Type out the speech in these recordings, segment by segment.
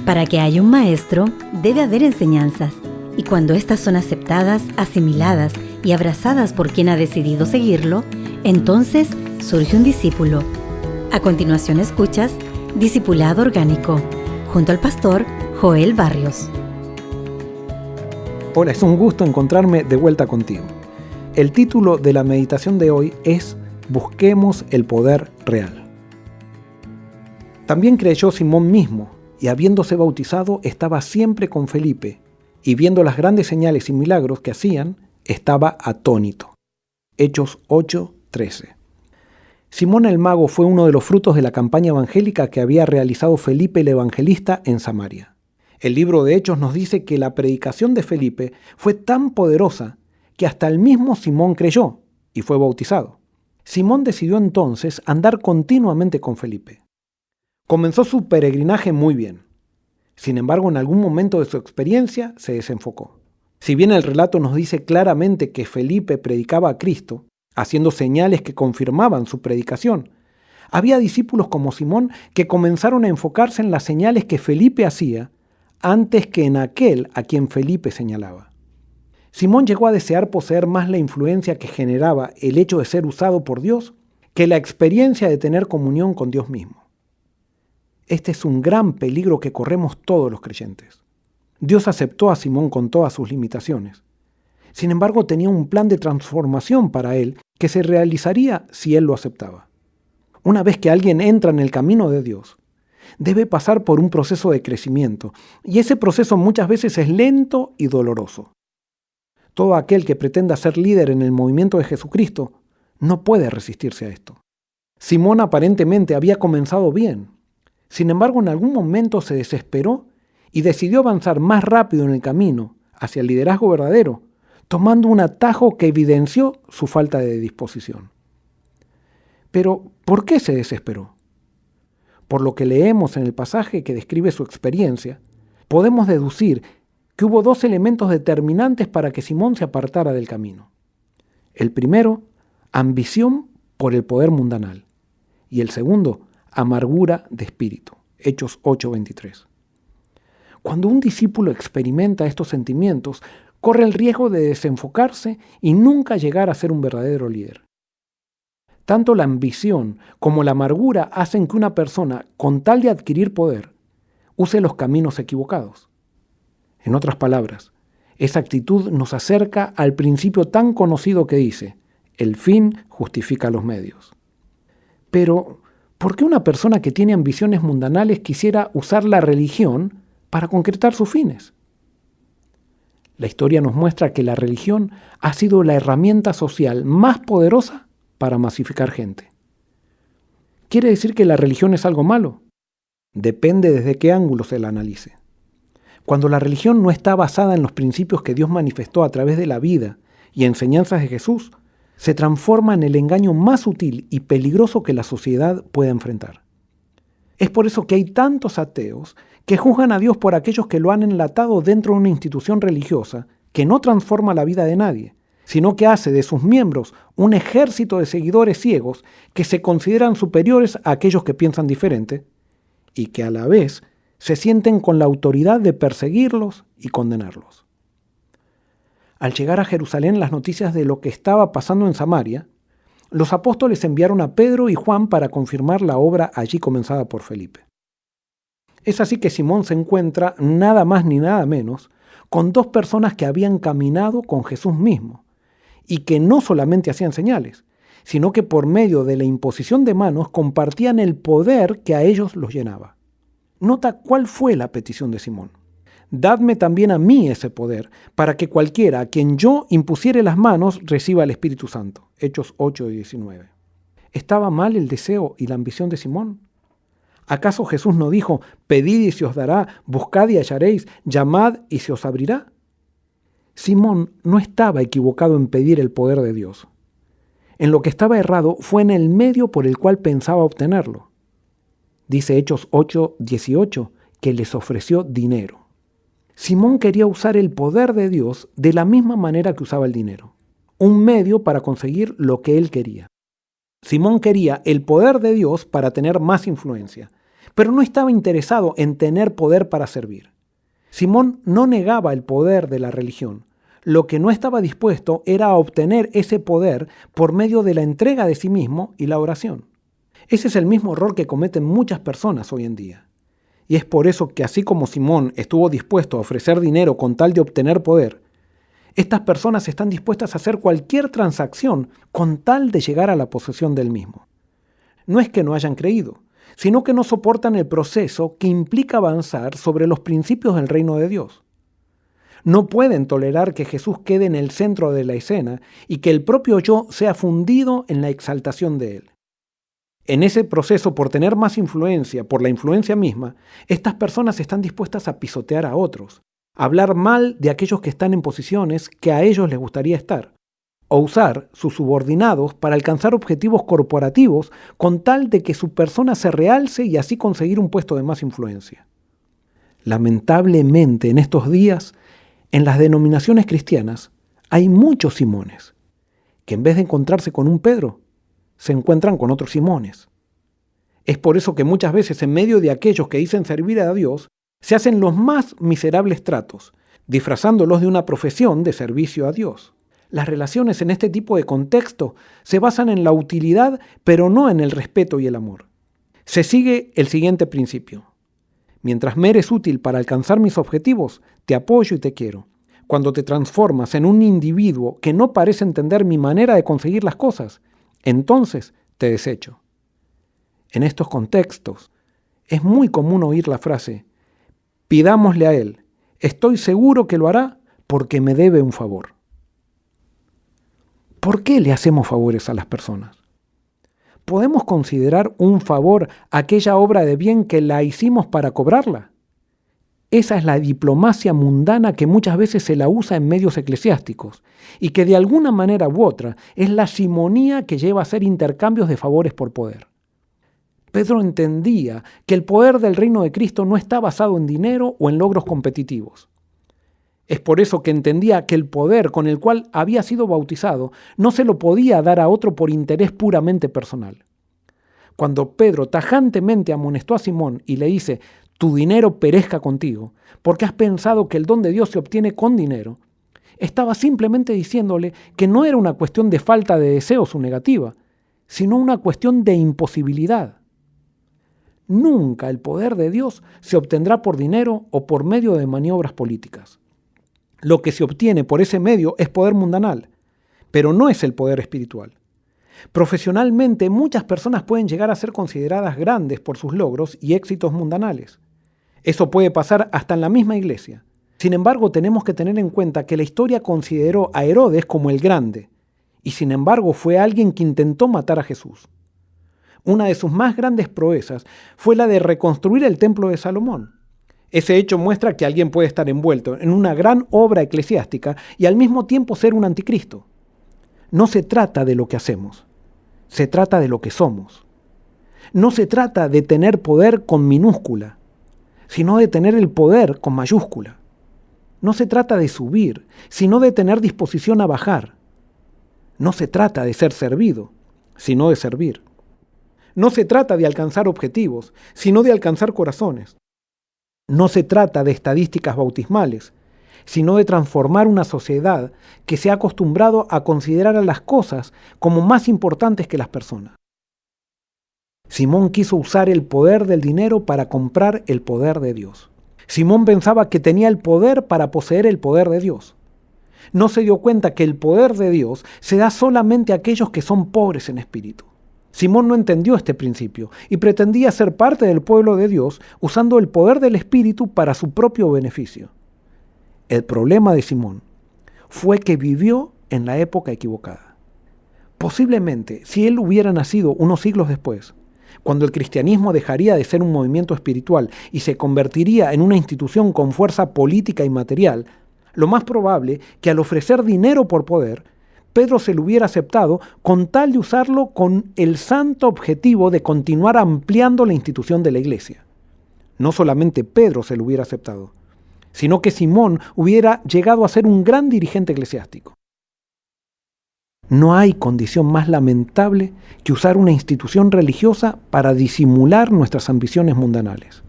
Para que haya un maestro, debe haber enseñanzas. Y cuando éstas son aceptadas, asimiladas y abrazadas por quien ha decidido seguirlo, entonces surge un discípulo. A continuación escuchas Discipulado Orgánico, junto al pastor Joel Barrios. Hola, es un gusto encontrarme de vuelta contigo. El título de la meditación de hoy es Busquemos el poder real. También creyó Simón mismo, y habiéndose bautizado estaba siempre con Felipe, y viendo las grandes señales y milagros que hacían, estaba atónito. Hechos 8:13. Simón el Mago fue uno de los frutos de la campaña evangélica que había realizado Felipe el Evangelista en Samaria. El libro de Hechos nos dice que la predicación de Felipe fue tan poderosa que hasta el mismo Simón creyó y fue bautizado. Simón decidió entonces andar continuamente con Felipe. Comenzó su peregrinaje muy bien. Sin embargo, en algún momento de su experiencia se desenfocó. Si bien el relato nos dice claramente que Felipe predicaba a Cristo, haciendo señales que confirmaban su predicación, había discípulos como Simón que comenzaron a enfocarse en las señales que Felipe hacía antes que en aquel a quien Felipe señalaba. Simón llegó a desear poseer más la influencia que generaba el hecho de ser usado por Dios que la experiencia de tener comunión con Dios mismo. Este es un gran peligro que corremos todos los creyentes. Dios aceptó a Simón con todas sus limitaciones. Sin embargo, tenía un plan de transformación para él que se realizaría si él lo aceptaba. Una vez que alguien entra en el camino de Dios, debe pasar por un proceso de crecimiento, y ese proceso muchas veces es lento y doloroso. Todo aquel que pretenda ser líder en el movimiento de Jesucristo no puede resistirse a esto. Simón aparentemente había comenzado bien. Sin embargo, en algún momento se desesperó y decidió avanzar más rápido en el camino hacia el liderazgo verdadero, tomando un atajo que evidenció su falta de disposición. Pero, ¿por qué se desesperó? Por lo que leemos en el pasaje que describe su experiencia, podemos deducir que hubo dos elementos determinantes para que Simón se apartara del camino. El primero, ambición por el poder mundanal, y el segundo, amargura de espíritu. Hechos 8:23. Cuando un discípulo experimenta estos sentimientos, corre el riesgo de desenfocarse y nunca llegar a ser un verdadero líder. Tanto la ambición como la amargura hacen que una persona, con tal de adquirir poder, use los caminos equivocados. En otras palabras, esa actitud nos acerca al principio tan conocido que dice, el fin justifica los medios. Pero, ¿por qué una persona que tiene ambiciones mundanales quisiera usar la religión para concretar sus fines? La historia nos muestra que la religión ha sido la herramienta social más poderosa para masificar gente. ¿Quiere decir que la religión es algo malo? Depende desde qué ángulo se la analice. Cuando la religión no está basada en los principios que Dios manifestó a través de la vida y enseñanzas de Jesús, se transforma en el engaño más sutil y peligroso que la sociedad pueda enfrentar. Es por eso que hay tantos ateos que juzgan a Dios por aquellos que lo han enlatado dentro de una institución religiosa que no transforma la vida de nadie, sino que hace de sus miembros un ejército de seguidores ciegos que se consideran superiores a aquellos que piensan diferente y que a la vez se sienten con la autoridad de perseguirlos y condenarlos. Al llegar a Jerusalén las noticias de lo que estaba pasando en Samaria, los apóstoles enviaron a Pedro y Juan para confirmar la obra allí comenzada por Felipe. Es así que Simón se encuentra nada más ni nada menos con dos personas que habían caminado con Jesús mismo y que no solamente hacían señales, sino que por medio de la imposición de manos compartían el poder que a ellos los llenaba. Nota cuál fue la petición de Simón. Dadme también a mí ese poder, para que cualquiera a quien yo impusiere las manos reciba el Espíritu Santo. Hechos 8:19. ¿Estaba mal el deseo y la ambición de Simón? ¿Acaso Jesús no dijo, pedid y se os dará, buscad y hallaréis, llamad y se os abrirá? Simón no estaba equivocado en pedir el poder de Dios. En lo que estaba errado fue en el medio por el cual pensaba obtenerlo. Dice Hechos 8:18 que les ofreció dinero. Simón quería usar el poder de Dios de la misma manera que usaba el dinero, un medio para conseguir lo que él quería. Simón quería el poder de Dios para tener más influencia, pero no estaba interesado en tener poder para servir. Simón no negaba el poder de la religión. Lo que no estaba dispuesto era a obtener ese poder por medio de la entrega de sí mismo y la oración. Ese es el mismo error que cometen muchas personas hoy en día. Y es por eso que así como Simón estuvo dispuesto a ofrecer dinero con tal de obtener poder, estas personas están dispuestas a hacer cualquier transacción con tal de llegar a la posesión del mismo. No es que no hayan creído, sino que no soportan el proceso que implica avanzar sobre los principios del reino de Dios. No pueden tolerar que Jesús quede en el centro de la escena y que el propio yo sea fundido en la exaltación de él. En ese proceso, por tener más influencia, por la influencia misma, estas personas están dispuestas a pisotear a otros, a hablar mal de aquellos que están en posiciones que a ellos les gustaría estar, o usar sus subordinados para alcanzar objetivos corporativos con tal de que su persona se realce y así conseguir un puesto de más influencia. Lamentablemente, en estos días, en las denominaciones cristianas, hay muchos Simones, que en vez de encontrarse con un Pedro, se encuentran con otros Simones. Es por eso que muchas veces en medio de aquellos que dicen servir a Dios, se hacen los más miserables tratos, disfrazándolos de una profesión de servicio a Dios. Las relaciones en este tipo de contexto se basan en la utilidad, pero no en el respeto y el amor. Se sigue el siguiente principio. Mientras me eres útil para alcanzar mis objetivos, te apoyo y te quiero. Cuando te transformas en un individuo que no parece entender mi manera de conseguir las cosas, entonces te desecho. En estos contextos, es muy común oír la frase, pidámosle a él, estoy seguro que lo hará porque me debe un favor. ¿Por qué le hacemos favores a las personas? ¿Podemos considerar un favor aquella obra de bien que la hicimos para cobrarla? Esa es la diplomacia mundana que muchas veces se la usa en medios eclesiásticos y que de alguna manera u otra es la simonía que lleva a hacer intercambios de favores por poder. Pedro entendía que el poder del reino de Cristo no está basado en dinero o en logros competitivos. Es por eso que entendía que el poder con el cual había sido bautizado no se lo podía dar a otro por interés puramente personal. Cuando Pedro tajantemente amonestó a Simón y le dice, tu dinero perezca contigo, porque has pensado que el don de Dios se obtiene con dinero, estaba simplemente diciéndole que no era una cuestión de falta de deseo su negativa, sino una cuestión de imposibilidad. Nunca el poder de Dios se obtendrá por dinero o por medio de maniobras políticas. Lo que se obtiene por ese medio es poder mundanal, pero no es el poder espiritual. Profesionalmente, muchas personas pueden llegar a ser consideradas grandes por sus logros y éxitos mundanales. Eso puede pasar hasta en la misma iglesia. Sin embargo, tenemos que tener en cuenta que la historia consideró a Herodes como el grande, y sin embargo fue alguien que intentó matar a Jesús. Una de sus más grandes proezas fue la de reconstruir el templo de Salomón. Ese hecho muestra que alguien puede estar envuelto en una gran obra eclesiástica y al mismo tiempo ser un anticristo. No se trata de lo que hacemos, se trata de lo que somos. No se trata de tener poder con minúscula, sino de tener el poder con mayúscula. No se trata de subir, sino de tener disposición a bajar. No se trata de ser servido, sino de servir. No se trata de alcanzar objetivos, sino de alcanzar corazones. No se trata de estadísticas bautismales, sino de transformar una sociedad que se ha acostumbrado a considerar a las cosas como más importantes que las personas. Simón quiso usar el poder del dinero para comprar el poder de Dios. Simón pensaba que tenía el poder para poseer el poder de Dios. No se dio cuenta que el poder de Dios se da solamente a aquellos que son pobres en espíritu. Simón no entendió este principio y pretendía ser parte del pueblo de Dios usando el poder del Espíritu para su propio beneficio. El problema de Simón fue que vivió en la época equivocada. Posiblemente, si él hubiera nacido unos siglos después, cuando el cristianismo dejaría de ser un movimiento espiritual y se convertiría en una institución con fuerza política y material, lo más probable que al ofrecer dinero por poder, Pedro se lo hubiera aceptado con tal de usarlo con el santo objetivo de continuar ampliando la institución de la iglesia. No solamente Pedro se lo hubiera aceptado, sino que Simón hubiera llegado a ser un gran dirigente eclesiástico. No hay condición más lamentable que usar una institución religiosa para disimular nuestras ambiciones mundanales.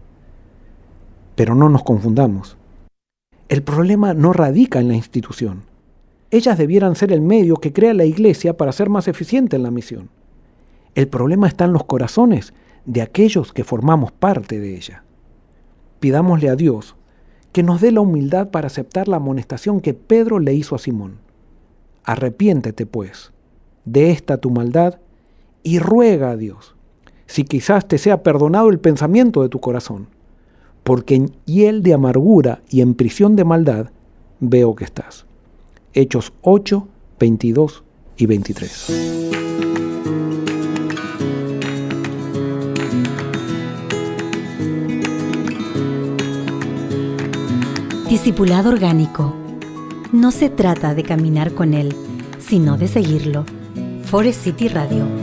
Pero no nos confundamos. El problema no radica en la institución. Ellas debieran ser el medio que crea la Iglesia para ser más eficiente en la misión. El problema está en los corazones de aquellos que formamos parte de ella. Pidámosle a Dios que nos dé la humildad para aceptar la amonestación que Pedro le hizo a Simón. Arrepiéntete, pues, de esta tu maldad y ruega a Dios, si quizás te sea perdonado el pensamiento de tu corazón, porque en hiel de amargura y en prisión de maldad veo que estás. Hechos 8, 22 y 23. Discipulado orgánico. No se trata de caminar con Él, sino de seguirlo. Forest City Radio.